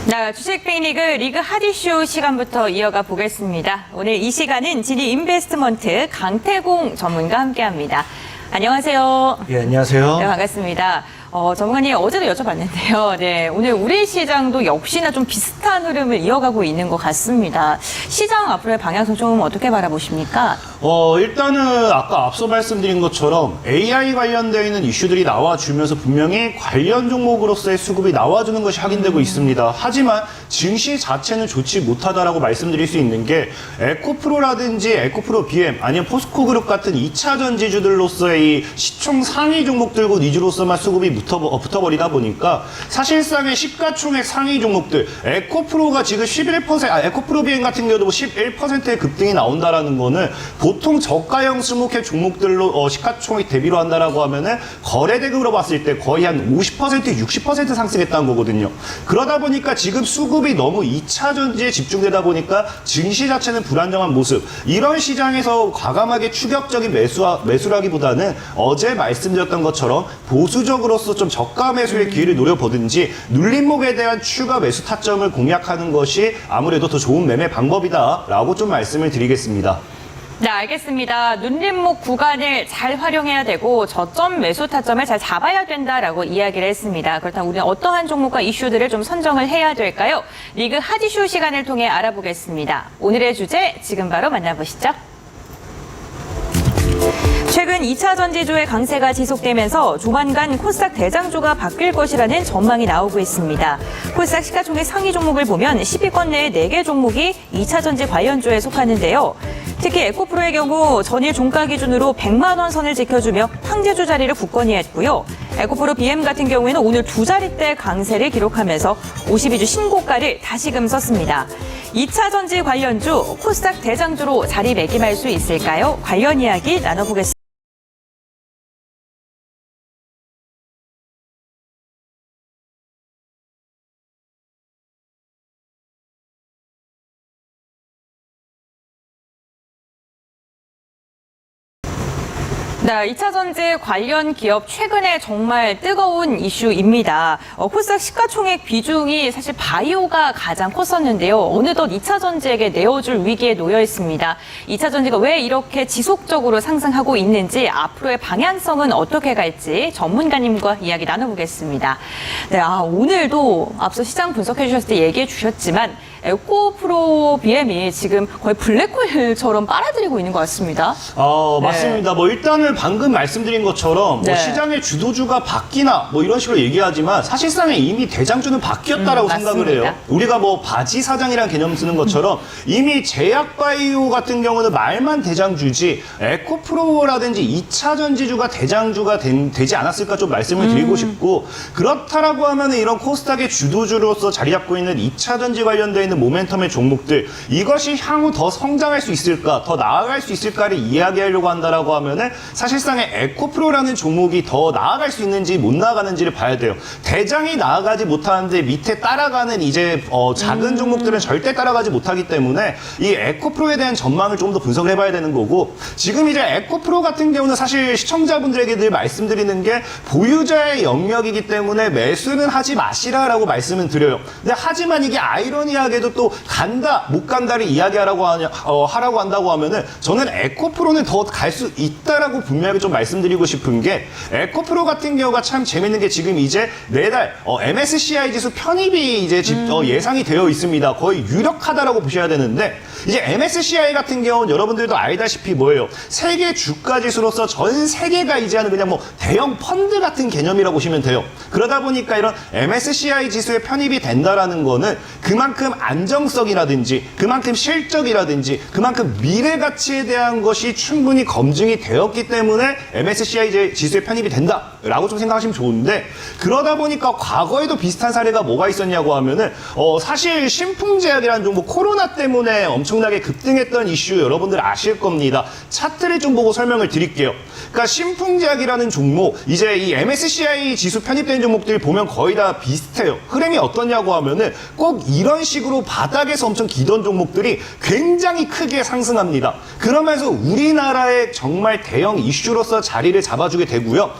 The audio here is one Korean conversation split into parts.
자, 주식 빅리그 리그 핫이슈 시간부터 이어가 보겠습니다. 오늘 이 시간은 지니 인베스트먼트 강태공 전문가 함께합니다. 안녕하세요. 예, 안녕하세요. 네, 반갑습니다. 전문가님 어제도 여쭤봤는데요. 네, 오늘 우리 시장도 역시나 좀 비슷한 흐름을 이어가고 있는 것 같습니다. 시장 앞으로의 방향성 좀 어떻게 바라보십니까? 일단은 아까 앞서 말씀드린 것처럼 AI 관련되어 있는 이슈들이 나와주면서 분명히 관련 종목으로서의 수급이 나와주는 것이 확인되고 있습니다. 하지만 증시 자체는 좋지 못하다라고 말씀드릴 수 있는 게 에코프로라든지 에코프로 BM 아니면 포스코그룹 같은 2차 전지주들로서의 이 시총 상위 종목들과 위주로서만 수급이 붙어버리다 보니까 사실상의 시가총액 상위 종목들 에코프로가 지금 11%, 에코프로 BM 같은 경우도 11%의 급등이 나온다라는 거는 보통 저가형 스모캡 종목들로 시가총액 대비로 한다라고 하면은 거래대금으로 봤을 때 거의 한 50%, 60% 상승했다는 거거든요. 그러다 보니까 지금 수급이 너무 2차 전지에 집중되다 보니까 증시 자체는 불안정한 모습. 이런 시장에서 과감하게 추격적인 매수라기보다는 어제 말씀드렸던 것처럼 보수적으로서 좀 저가 매수의 기회를 노려보든지 눌림목에 대한 추가 매수 타점을 공략하는 것이 아무래도 더 좋은 매매 방법이다라고 좀 말씀을 드리겠습니다. 네, 알겠습니다. 눌림목 구간을 잘 활용해야 되고 저점 매수 타점을 잘 잡아야 된다라고 이야기를 했습니다. 그렇다면 우리는 어떠한 종목과 이슈들을 좀 선정을 해야 될까요? 리그 핫이슈 시간을 통해 알아보겠습니다. 오늘의 주제 지금 바로 만나보시죠. 최근 2차 전지주의 강세가 지속되면서 조만간 코스닥 대장주가 바뀔 것이라는 전망이 나오고 있습니다. 코스닥 시가총액 상위 종목을 보면 10위권 내에 4개 종목이 2차 전지 관련주에 속하는데요. 특히 에코프로의 경우 전일 종가 기준으로 100만 원 선을 지켜주며 황제주 자리를 굳건히 했고요. 에코프로 BM 같은 경우에는 오늘 2자릿대 강세를 기록하면서 52주 신고가를 다시금 썼습니다. 2차 전지 관련주 코스닥 대장주로 자리매김할 수 있을까요? 관련 이야기 나눠보겠습니다. 네, 2차 전지 관련 기업 최근에 정말 뜨거운 이슈입니다. 코스닥 시가총액 비중이 사실 바이오가 가장 컸었는데요. 어느덧 2차 전지에게 내어줄 위기에 놓여 있습니다. 2차 전지가 왜 이렇게 지속적으로 상승하고 있는지 앞으로의 방향성은 어떻게 갈지 전문가님과 이야기 나눠보겠습니다. 네, 오늘도 앞서 시장 분석해 주셨을 때 얘기해 주셨지만 에코프로 BM이 지금 거의 블랙홀처럼 빨아들이고 있는 것 같습니다. 맞습니다. 뭐 일단은 방금 말씀드린 것처럼 뭐 시장의 주도주가 바뀌나 뭐 이런 식으로 얘기하지만 사실상에 이미 대장주는 바뀌었다라고 생각을 해요. 우리가 뭐 바지 사장이라는 개념 쓰는 것처럼 이미 제약바이오 같은 경우는 말만 대장주지 에코프로라든지 2차 전지주가 대장주가 되지 않았을까 좀 말씀을 드리고 싶고, 그렇다라고 하면 이런 코스닥의 주도주로서 자리 잡고 있는 2차 전지 관련되어 있는 모멘텀의 종목들, 이것이 향후 더 성장할 수 있을까, 더 나아갈 수 있을까를 이야기하려고 한다라고 하면은 사실상의 에코프로라는 종목이 더 나아갈 수 있는지 못 나아가는지를 봐야 돼요. 대장이 나아가지 못하는데 밑에 따라가는 이제 작은 종목들은 절대 따라가지 못하기 때문에 이 에코프로에 대한 전망을 좀 더 분석을 해봐야 되는 거고, 지금 이제 에코프로 같은 경우는 사실 시청자분들에게 늘 말씀드리는 게 보유자의 영역이기 때문에 매수는 하지 마시라라고 말씀을 드려요. 근데 하지만 이게 아이러니하게도 또 간다 못 간다를 이야기하라고 하라고 한다고 하면은 저는 에코프로는 더 갈 수 있다라고 분명하게 좀 말씀드리고 싶은 게, 에코프로 같은 경우가 참 재밌는 게 지금 이제 매달 MSCI 지수 편입이 이제 예상이 되어 있습니다. 거의 유력하다라고 보셔야 되는데, 이제 MSCI 같은 경우는 여러분들도 알다시피 뭐예요? 세계 주가 지수로서 전 세계가 이제 하는 그냥 뭐 대형 펀드 같은 개념이라고 보시면 돼요. 그러다 보니까 이런 MSCI 지수에 편입이 된다라는 거는 그만큼 안정성이라든지 그만큼 실적이라든지 그만큼 미래 가치에 대한 것이 충분히 검증이 되었기 때문에 MSCI 지수에 편입이 된다라고 좀 생각하시면 좋은데, 그러다 보니까 과거에도 비슷한 사례가 뭐가 있었냐고 하면은 사실 신풍제약이라는 종목 코로나 때문에 엄청나게 급등했던 이슈 여러분들 아실 겁니다. 차트를 좀 보고 설명을 드릴게요. 그러니까 신풍제약이라는 종목, 이제 이 MSCI 지수 편입된 종목들이 보면 거의 다 비슷해요. 흐름이 어떠냐고 하면은 꼭 이런 식으로 바닥에서 엄청 기던 종목들이 굉장히 크게 상승합니다. 그러면서 우리나라의 정말 대형 이슈로서 자리를 잡아주게 되고요.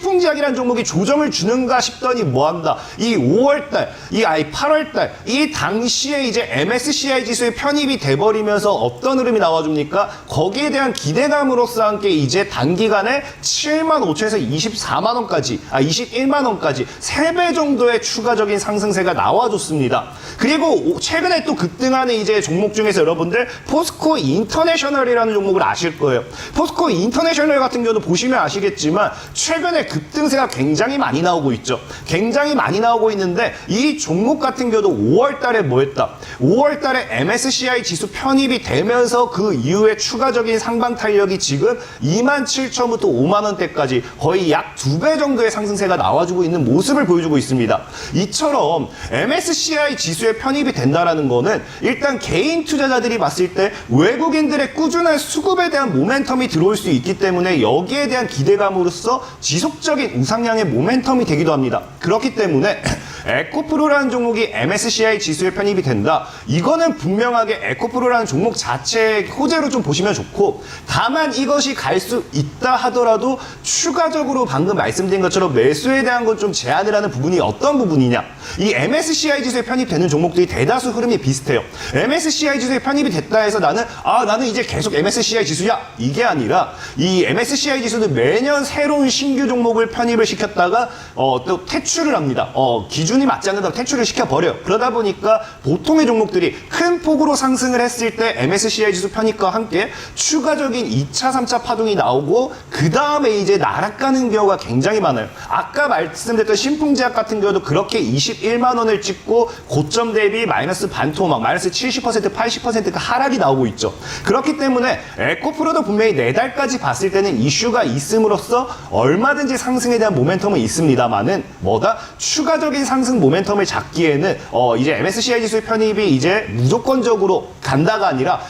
신풍제약이라는 종목이 조정을 주는가 싶더니 뭐한다. 이 5월달, 8월달, 이 당시에 이제 MSCI 지수에 편입이 돼버리면서 어떤 흐름이 나와줍니까? 거기에 대한 기대감으로서 함께 이제 단기간에 75,000에서 24만원까지, 21만원까지 3배 정도의 추가적인 상승세가 나와줬습니다. 그리고 최근에 또 급등하는 이제 종목 중에서 여러분들 포스코 인터내셔널이라는 종목을 아실 거예요. 포스코 인터내셔널 같은 경우도 보시면 아시겠지만 최근에 급등세가 굉장히 많이 나오고 있죠. 굉장히 많이 나오고 있는데 이 종목 같은 경우도 5월 달에 뭐 했다? 5월 달에 MSCI 지수 편입이 되면서 그 이후에 추가적인 상방 탄력이 지금 27,000부터 5만원대까지 거의 약 2배 정도의 상승세가 나와주고 있는 모습을 보여주고 있습니다. 이처럼 MSCI 지수에 편입이 된다라는 거는 일단 개인 투자자들이 봤을 때 외국인들의 꾸준한 수급에 대한 모멘텀이 들어올 수 있기 때문에 여기에 대한 기대감으로써 지속적인 우상향의 모멘텀이 되기도 합니다. 그렇기 때문에 에코프로라는 종목이 MSCI 지수에 편입이 된다. 이거는 분명하게 에코프로라는 종목 자체의 호재로 좀 보시면 좋고, 다만 이것이 갈 수 있다 하더라도 추가적으로 방금 말씀드린 것처럼 매수에 대한 건 좀 제한을 하는 부분이 어떤 부분이냐. 이 MSCI 지수에 편입되는 종목들이 대다수 흐름이 비슷해요. MSCI 지수에 편입이 됐다 해서 나는 이제 계속 MSCI 지수야. 이게 아니라 이 MSCI 지수는 매년 새로운 신규 종목을 편입을 시켰다가 또 퇴출을 합니다. 기준이 맞지 않는다고 퇴출을 시켜버려요. 그러다 보니까 보통의 종목들이 큰 폭으로 상승을 했을 때 MSCI 지수 편입과 함께 추가적인 2차, 3차 파동이 나오고 그 다음에 이제 나락가는 경우가 굉장히 많아요. 아까 말씀드렸던 신풍제약 같은 경우도 그렇게 21만 원을 찍고 고점 대비 마이너스 반토막, 마이너스 70%, 80%가 하락이 나오고 있죠. 그렇기 때문에 에코프로도 분명히 내달까지 봤을 때는 이슈가 있음으로써 얼마든지 상승에 대한 모멘텀은 있습니다만은 추가적인 상승 모멘텀을 잡기에는 이제 MSCI 지수의 편입이 이제 무조건적으로 간다가 아니라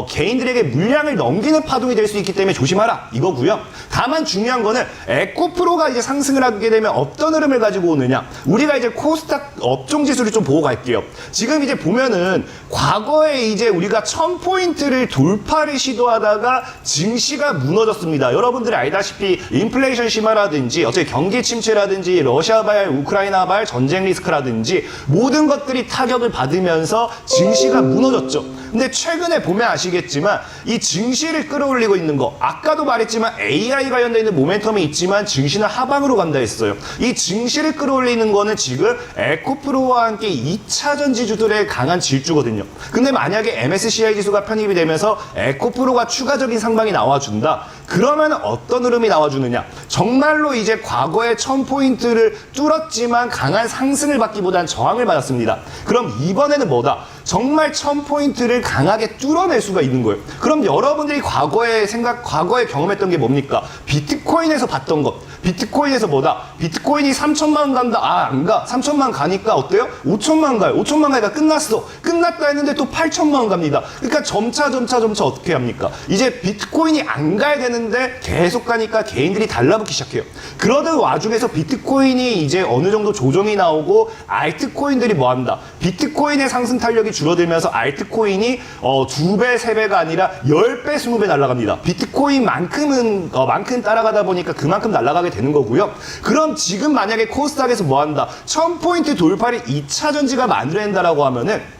개인들에게 물량을 넘기는 파동이 될 수 있기 때문에 조심하라 이거고요. 다만 중요한 거는 에코프로가 이제 상승을 하게 되면 어떤 흐름을 가지고 오느냐. 우리가 이제 코스닥 업종 지수를 좀 보고 갈게요. 지금 이제 보면은 과거에 이제 우리가 1000포인트를 돌파를 시도하다가 증시가 무너졌습니다. 여러분들이 알다시피 인플레이션 심화라든지 어차피 경기 침체라든지 러시아발 우크라이나발 전쟁 리스크라든지 모든 것들이 타격을 받으면서 증시가 무너졌죠. 근데 최근에 보면 아시겠지만 이 증시를 끌어올리고 있는 거, 아까도 말했지만 AI 관련되어 있는 모멘텀이 있지만 증시는 하방으로 간다 했어요. 이 증시를 끌어올리는 거는 지금 에코프로와 함께 2차 전지주들의 강한 질주거든요. 근데 만약에 MSCI 지수가 편입이 되면서 에코프로가 추가적인 상방이 나와준다. 그러면 어떤 흐름이 나와주느냐. 정말로 이제 과거에 1000포인트를 뚫었지만 강한 상승을 받기보단 저항을 받았습니다. 그럼 이번에는 정말 1000포인트를 강하게 뚫어낼 수가 있는 거예요. 그럼 여러분들이 과거에 경험했던 게 뭡니까? 비트코인에서 봤던 것. 비트코인에서 비트코인이 3천만 원 간다. 안 가. 3천만 원 가니까 어때요? 5천만 원 가요. 5천만 원 가니까 끝났어. 끝났다 했는데 또 8천만 원 갑니다. 그러니까 점차 어떻게 합니까? 이제 비트코인이 안 가야 되는데 계속 가니까 개인들이 달라붙기 시작해요. 그러던 와중에서 비트코인이 이제 어느 정도 조정이 나오고 알트코인들이 뭐한다? 비트코인의 상승 탄력이 줄어들면서 알트코인이 2배, 3배가 아니라 10배, 20배 날아갑니다. 비트코인만큼 따라가다 보니까 그만큼 날아가게 되는 거고요. 그럼 지금 만약에 코스닥에서 1000포인트 돌파를 2차 전지가 만들어낸다라고 하면은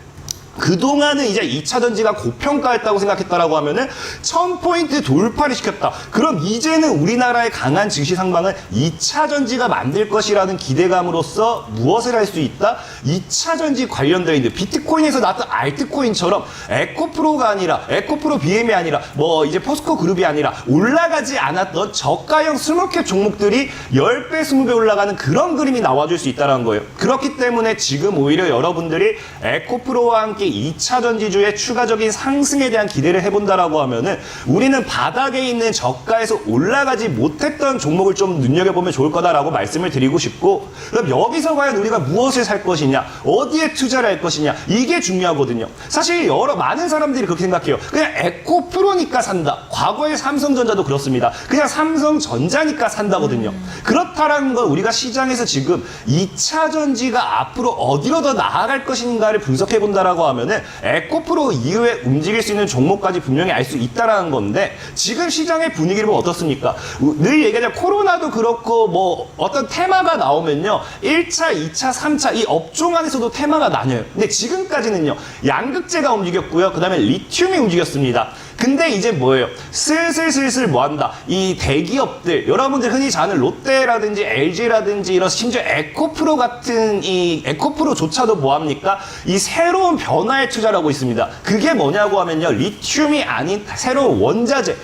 그동안은 이제 2차 전지가 고평가했다고 생각했다라고 하면은 1000포인트 돌파를 시켰다. 그럼 이제는 우리나라의 강한 증시 상방은 2차 전지가 만들 것이라는 기대감으로써 무엇을 할 수 있다? 2차 전지 관련되어 있는 비트코인에서 나왔던 알트코인처럼 에코프로 BM이 아니라 이제 포스코 그룹이 아니라 올라가지 않았던 저가형 스몰캡 종목들이 10배, 20배 올라가는 그런 그림이 나와줄 수 있다는 거예요. 그렇기 때문에 지금 오히려 여러분들이 에코프로와 함께 2차 전지주의 추가적인 상승에 대한 기대를 해본다라고 하면은 우리는 바닥에 있는 저가에서 올라가지 못했던 종목을 좀 눈여겨보면 좋을 거다라고 말씀을 드리고 싶고, 그럼 여기서 과연 우리가 무엇을 살 것이냐, 어디에 투자를 할 것이냐, 이게 중요하거든요. 사실 많은 사람들이 그렇게 생각해요. 그냥 에코프로니까 산다. 과거의 삼성전자도 그렇습니다. 그냥 삼성전자니까 산다거든요. 그렇다라는 건 우리가 시장에서 지금 2차 전지가 앞으로 어디로 더 나아갈 것인가를 분석해 본다라고 하면 하면은 에코프로 이후에 움직일 수 있는 종목까지 분명히 알 수 있다라는 건데 지금 시장의 분위기를 보면 어떻습니까? 늘 얘기하자면 코로나도 그렇고 뭐 어떤 테마가 나오면요. 1차, 2차, 3차 이 업종 안에서도 테마가 나뉘어요. 근데 지금까지는요. 양극재가 움직였고요. 그 다음에 리튬이 움직였습니다. 근데 이제 뭐예요? 슬슬 뭐 한다. 이 대기업들, 여러분들 흔히 잘 아는 롯데라든지 LG라든지 이런 심지어 에코프로 같은 이 에코프로조차도 뭐 합니까? 이 새로운 변화에 투자를 하고 있습니다. 그게 뭐냐고 하면요. 리튬이 아닌 새로운 원자재,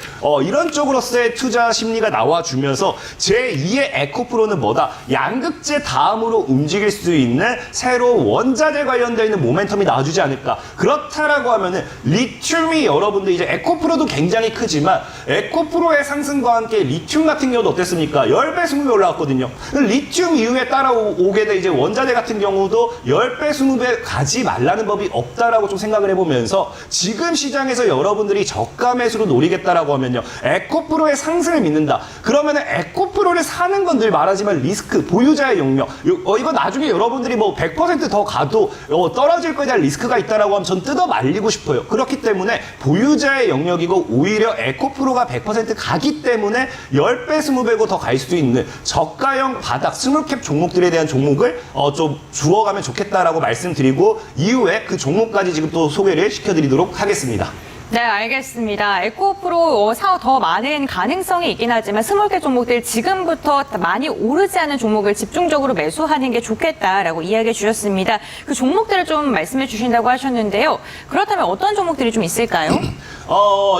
이런 쪽으로서의 투자 심리가 나와주면서 제2의 에코프로는 뭐다? 양극재 다음으로 움직일 수 있는 새로운 원자재 관련되어 있는 모멘텀이 나와주지 않을까. 그렇다라고 하면은 리튬이 여러분들 이제 에코프로도 굉장히 크지만 에코프로의 상승과 함께 리튬 같은 경우도 어땠습니까? 10배, 20배 올라왔거든요. 리튬 이후에 따라오게 된 이제 원자재 같은 경우도 10배, 20배 가지 말라는 법이 없다라고 좀 생각을 해보면서 지금 시장에서 여러분들이 저가 매수로 노리겠다라고 하면요. 에코프로의 상승을 믿는다. 그러면은 에코프로를 사는 건 늘 말하지만 리스크, 보유자의 영역. 이거 나중에 여러분들이 뭐 100%더 가도 떨어질 거에 대한 리스크가 있다라고 하면 전 뜯어 말리고 싶어요. 그렇기 때문에 보유자의 영역이고 오히려 에코프로가 100% 가기 때문에 10배, 20배고 더 갈 수 있는 저가형 바닥 스몰캡 종목들에 대한 종목을 좀 주어가면 좋겠다라고 말씀드리고 이후에 그 종목까지 지금 또 소개를 시켜드리도록 하겠습니다. 네, 알겠습니다. 에코프로 더 많은 가능성이 있긴 하지만 스몰캡 종목들 지금부터 많이 오르지 않은 종목을 집중적으로 매수하는 게 좋겠다라고 이야기해 주셨습니다. 그 종목들을 좀 말씀해 주신다고 하셨는데요. 그렇다면 어떤 종목들이 좀 있을까요?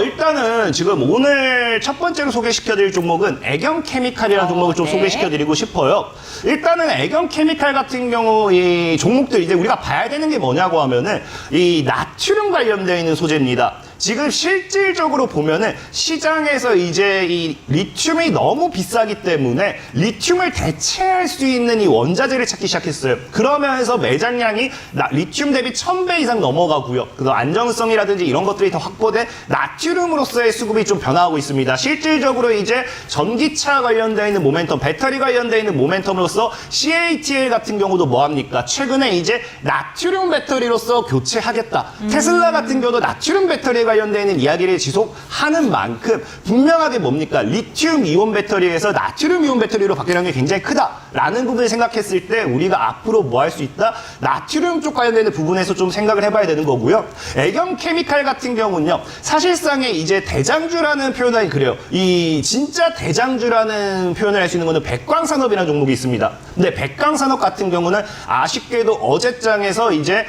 일단은 지금 오늘 첫 번째로 소개시켜드릴 종목은 애경케미칼이라는 종목을 좀 네. 소개시켜드리고 싶어요. 일단은 애경케미칼 같은 경우 이 종목들 이제 우리가 봐야 되는 게 뭐냐고 하면은 이 나트륨 관련되어 있는 소재입니다. 지금 실질적으로 보면은 시장에서 이제 이 리튬이 너무 비싸기 때문에 리튬을 대체할 수 있는 이 원자재를 찾기 시작했어요. 그러면서 매장량이 리튬 대비 1000배 이상 넘어가고요. 그래서 안정성이라든지 이런 것들이 더 확보돼 나트륨으로서의 수급이 좀 변화하고 있습니다. 실질적으로 이제 전기차 관련되어 있는 모멘텀, 배터리 관련되어 있는 모멘텀으로서 CATL 같은 경우도 뭐합니까? 최근에 이제 나트륨 배터리로서 교체하겠다. 테슬라 같은 경우도 나트륨 배터리 관련되어 있는 이야기를 지속하는 만큼 분명하게 뭡니까? 리튬 이온 배터리에서 나트륨 이온 배터리로 바뀌는 게 굉장히 크다라는 부분을 생각했을 때 우리가 앞으로 뭐 할 수 있다? 나트륨 쪽 관련되는 부분에서 좀 생각을 해봐야 되는 거고요. 애경케미칼 같은 경우는요. 사실상의 이제 대장주라는 표현이 그래요. 이 진짜 대장주라는 표현을 할 수 있는 거는 백광산업이라는 종목이 있습니다. 근데 백광산업 같은 경우는 아쉽게도 어제장에서 이제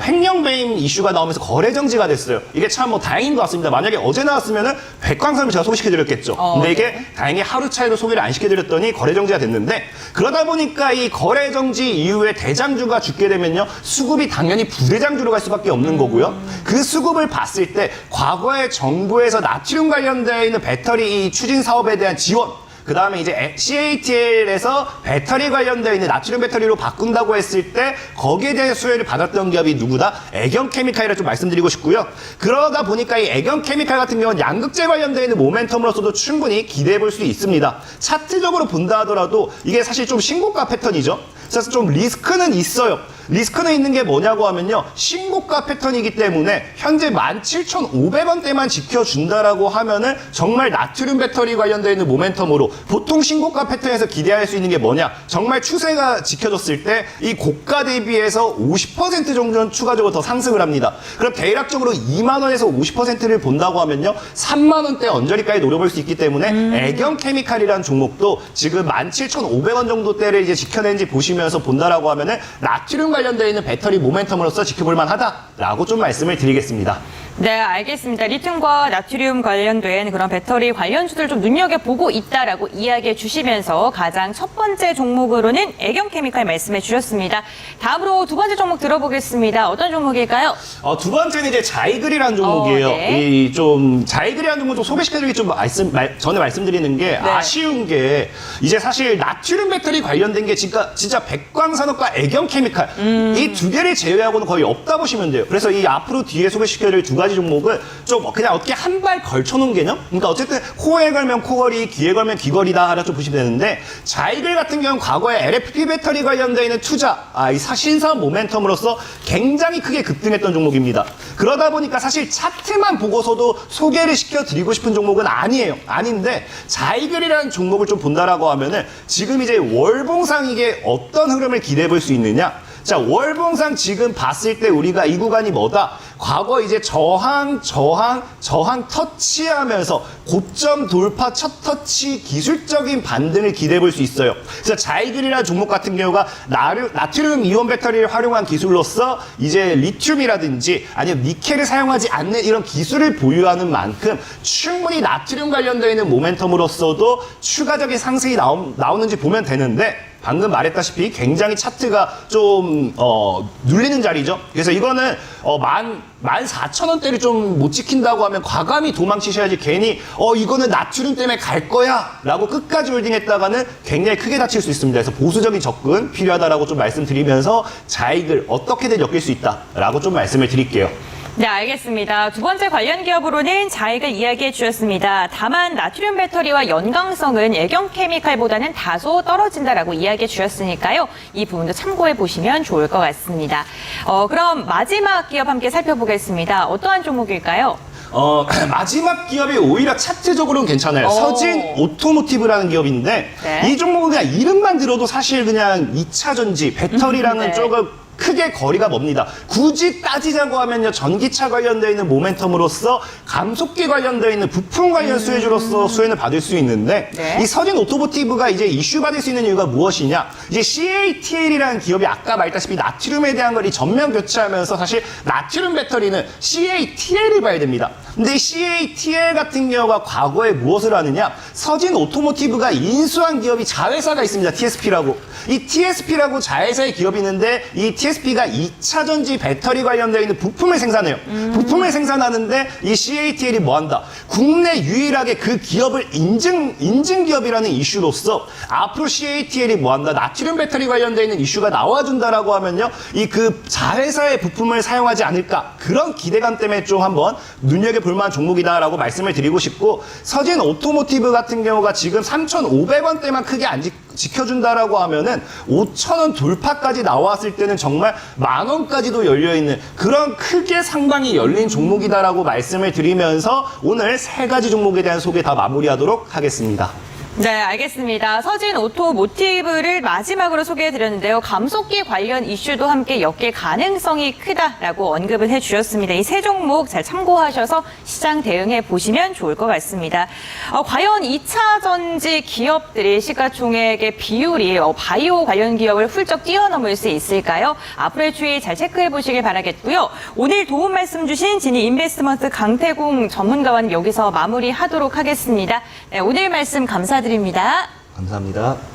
횡령배임 이슈가 나오면서 거래 정지가 됐어요. 이게 참 뭐 다행인 것 같습니다. 만약에 어제 나왔으면은 백광산을 제가 소개시켜드렸겠죠. 근데 이게 다행히 하루 차이로 소개를 안 시켜드렸더니 거래 정지가 됐는데 그러다 보니까 이 거래 정지 이후에 대장주가 죽게 되면요. 수급이 당연히 부대장주로 갈 수밖에 없는 거고요. 그 수급을 봤을 때 과거에 정부에서 나트륨 관련되어 있는 배터리 추진 사업에 대한 지원 그 다음에 이제 CATL에서 배터리 관련되어 있는 나트륨 배터리로 바꾼다고 했을 때 거기에 대한 수혜를 받았던 기업이 누구다? 애경케미칼이라 좀 말씀드리고 싶고요. 그러다 보니까 이 애경케미칼 같은 경우는 양극재 관련되어 있는 모멘텀으로서도 충분히 기대해 볼 수 있습니다. 차트적으로 본다 하더라도 이게 사실 좀 신고가 패턴이죠. 그래서 좀 리스크는 있어요. 리스크는 있는 게 뭐냐고 하면요. 신고가 패턴이기 때문에 현재 17,500원대만 지켜준다라고 하면은 정말 나트륨 배터리 관련되어 있는 모멘텀으로 보통 신고가 패턴에서 기대할 수 있는 게 뭐냐. 정말 추세가 지켜졌을 때 이 고가 대비해서 50% 정도는 추가적으로 더 상승을 합니다. 그럼 대략적으로 2만원에서 50%를 본다고 하면요. 3만원대 언저리까지 노려볼 수 있기 때문에 애경케미칼이라는 종목도 지금 17,500원 정도대를 이제 지켜낸지 보시면서 본다라고 하면은 나트륨 관련되어 있는 배터리 모멘텀으로서 지켜볼 만하다라고 좀 말씀을 드리겠습니다. 네, 알겠습니다. 리튬과 나트륨 관련된 그런 배터리 관련주들 좀 눈여겨보고 있다라고 이야기해 주시면서 가장 첫 번째 종목으로는 애경케미칼 말씀해 주셨습니다. 다음으로 두 번째 종목 들어보겠습니다. 어떤 종목일까요? 두 번째는 이제 자이글이라는 종목이에요. 네. 이 좀 자이글이라는 종목 좀 소개시켜드리기 좀 전에 말씀드리는 게 아쉬운 게 이제 사실 나트륨 배터리 관련된 게 진짜 백광산업과 애경케미칼 이 두 개를 제외하고는 거의 없다 보시면 돼요. 그래서 이 앞으로 뒤에 소개시켜드릴 두 가지 가지 종목은 좀 그냥 어떻게 한 발 걸쳐놓은 개념? 그러니까 어쨌든 코에 걸면 코걸이, 귀에 걸면 귀걸이다 하나 좀 보시면 되는데 자이글 같은 경우는 과거에 LFP 배터리 관련되어 있는 투자, 이 신사업 모멘텀으로서 굉장히 크게 급등했던 종목입니다. 그러다 보니까 사실 차트만 보고서도 소개를 시켜드리고 싶은 종목은 아니에요. 아닌데 자이글이라는 종목을 좀 본다라고 하면은 지금 이제 월봉상 이게 어떤 흐름을 기대해 볼 수 있느냐? 자, 월봉상 지금 봤을 때 우리가 이 구간이 뭐다? 과거 이제 저항 터치하면서 고점 돌파 첫 터치 기술적인 반등을 기대해 볼 수 있어요. 그래서 자이글이라는 종목 같은 경우가 나트륨 이온 배터리를 활용한 기술로서 이제 리튬이라든지 아니면 니켈을 사용하지 않는 이런 기술을 보유하는 만큼 충분히 나트륨 관련되어 있는 모멘텀으로서도 추가적인 상승이 나오는지 보면 되는데 방금 말했다시피 굉장히 차트가 좀 눌리는 자리죠. 그래서 이거는 14,000원대를 좀 못 지킨다고 하면 과감히 도망치셔야지 괜히 이거는 나트륨 때문에 갈 거야 라고 끝까지 홀딩했다가는 굉장히 크게 다칠 수 있습니다. 그래서 보수적인 접근 필요하다라고 좀 말씀드리면서 자익을 어떻게든 엮일 수 있다라고 좀 말씀을 드릴게요. 네, 알겠습니다. 두 번째 관련 기업으로는 자익을 이야기해 주셨습니다. 다만 나트륨 배터리와 연강성은 애경 케미칼보다는 다소 떨어진다라고 이야기해 주셨으니까요. 이 부분도 참고해 보시면 좋을 것 같습니다. 그럼 마지막 기업 함께 살펴보겠습니다. 어떠한 종목일까요? 마지막 기업이 오히려 차트적으로는 괜찮아요. 서진 오토모티브라는 기업인데 네. 이 종목은 그냥 이름만 들어도 사실 그냥 2차 전지, 배터리랑은 네. 조금 크게 거리가 멉니다. 굳이 따지자고 하면요. 전기차 관련되어 있는 모멘텀으로서 감속기 관련되어 있는 부품 관련 수혜주로서 수혜를 받을 수 있는데 네. 이 서진 오토모티브가 이제 이슈 받을 수 있는 이유가 무엇이냐? 이제 CATL이라는 기업이 아까 말했다시피 나트륨에 대한 걸 이 전면 교체하면서 사실 나트륨 배터리는 CATL을 봐야 됩니다. 근데 이 CATL 같은 경우가 과거에 무엇을 하느냐? 서진 오토모티브가 인수한 기업이 자회사가 있습니다. TSP라고. 이 TSP라고 자회사의 기업이 있는데 이 TSP가 2차 전지 배터리 관련되어 있는 부품을 생산해요. 부품을 생산하는데 이 CATL이 뭐한다? 국내 유일하게 그 기업을 인증 기업이라는 이슈로서 앞으로 CATL이 뭐한다? 나트륨 배터리 관련되어 있는 이슈가 나와준다라고 하면요. 이 그 자회사의 부품을 사용하지 않을까? 그런 기대감 때문에 좀 한번 눈여겨볼 만한 종목이다라고 말씀을 드리고 싶고 서진 오토모티브 같은 경우가 지금 3,500원대만 크게 안 지켜준다라고 하면은 5,000원 돌파까지 나왔을 때는 정말 10,000원까지도 열려있는 그런 크게 상방이 열린 종목이다라고 말씀을 드리면서 오늘 세 가지 종목에 대한 소개 다 마무리하도록 하겠습니다. 네, 알겠습니다. 서진 오토모티브를 마지막으로 소개해드렸는데요. 감속기 관련 이슈도 함께 엮일 가능성이 크다라고 언급을 해주셨습니다. 이 세 종목 잘 참고하셔서 시장 대응해 보시면 좋을 것 같습니다. 과연 2차 전지 기업들이 시가총액의 비율이 바이오 관련 기업을 훌쩍 뛰어넘을 수 있을까요? 앞으로의 추이 잘 체크해 보시길 바라겠고요. 오늘 도움 말씀 주신 지니 인베스트먼트 강태공 전문가와는 여기서 마무리하도록 하겠습니다. 네, 오늘 말씀 감사드립니다. 감사합니다.